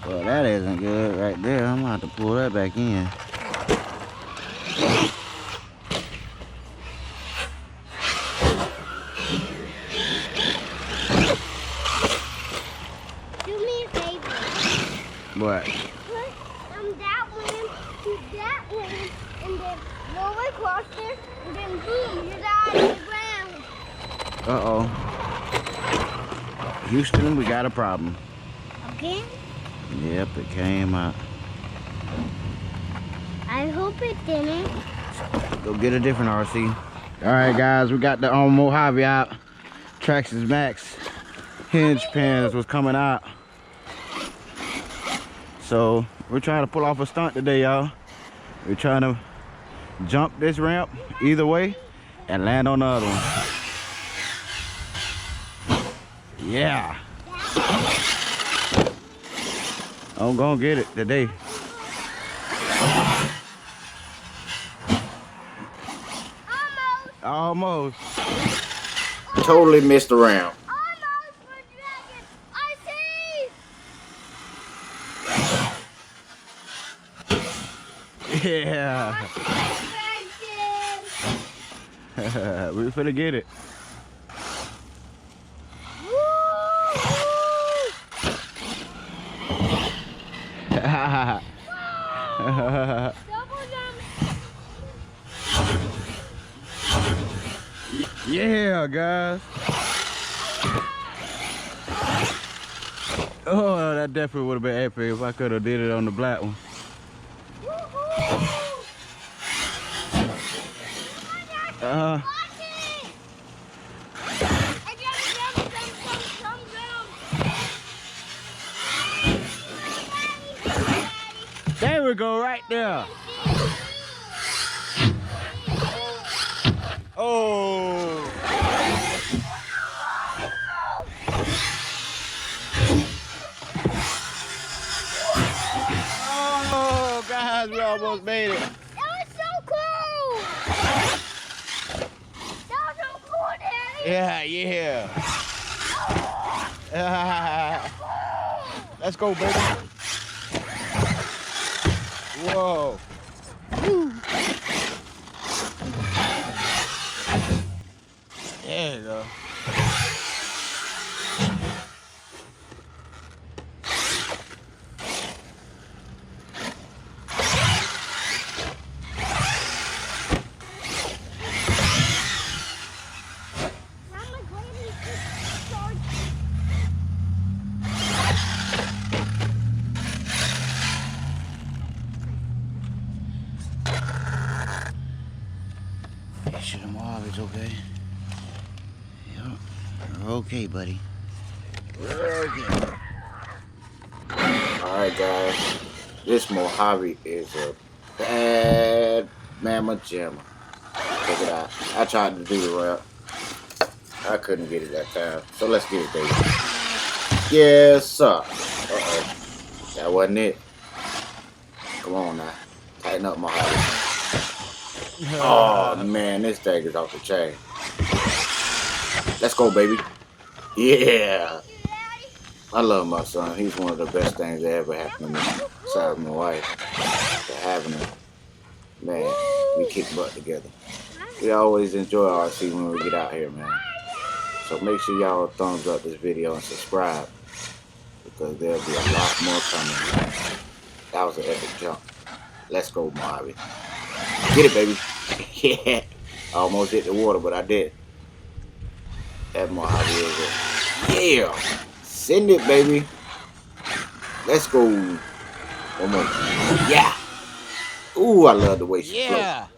Well, that isn't good right there. I'm gonna have to pull that back in. Do me a favor. What? Put that one to that one, and then roll it across there, and then boom, you're out of the ground. Uh-oh. Houston, we got a problem. Again? Yep, it came out. I hope it didn't. Go get a different RC. All right, guys, we got the Arrma Mojave out. Traxxas Maxx hinge pins was coming out. So we're trying to pull off a stunt today, y'all. We're trying to jump this ramp either way and land on the other one. Yeah. I'm gonna get it today. Almost. Totally missed the round. Almost for dragon. I see. Yeah. We finna get it. Yeah, guys. Oh, that definitely would have been epic if I could have did it on the black one. There we go, right there. Oh. Oh, guys, we almost made it. That was so cool. That was so cool, Daddy. Yeah. Let's go, baby. Whoa. There you go. Make sure the Mojave's okay. Yep. We're okay, buddy. We're okay. Alright, guys. This Mojave is a bad mamma jamma. Check it out. I tried to do the wrap. I couldn't get it that time. So let's get it, baby. Yes, sir. Uh-oh. That wasn't it. Come on now. Tighten up, Mojave. Oh man, this thing is off the chain. Let's go, baby. Yeah. I love my son. He's one of the best things that ever happened to me. Besides my wife. For having him. Man, we kick butt together. We always enjoy RC when we get out here, man. So make sure y'all thumbs up this video and subscribe. Because there'll be a lot more coming. That was an epic jump. Let's go, Mojave. Get it, baby. Yeah. I almost hit the water, but I did. That Mojave is it. Yeah. Send it, baby. Let's go. One more. Yeah. Ooh, I love the way she floats.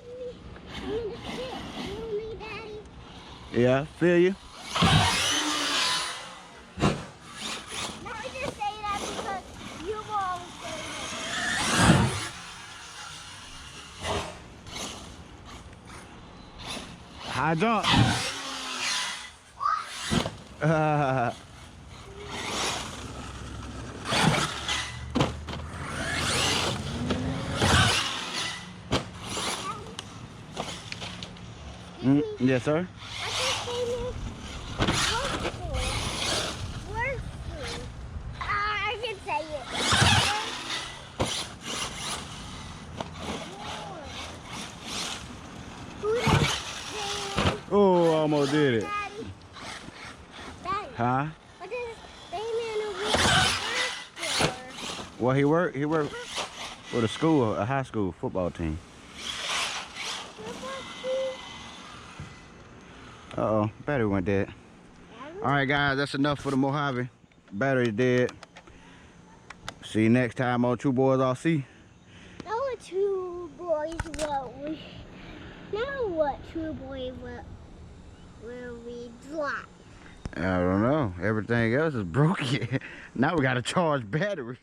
Yeah, feel you. High jump. Yes, sir. I can say it. did it? Daddy. Daddy. Huh? What does Bayman work for? Well, he worked with a school, a high school football team. Uh-oh, battery went dead. All right, guys, that's enough for the Mojave. Battery's dead. See you next time on True Boys RC. Now what True Boys will we drive? I don't know. Everything else is broken. Now we gotta charge batteries.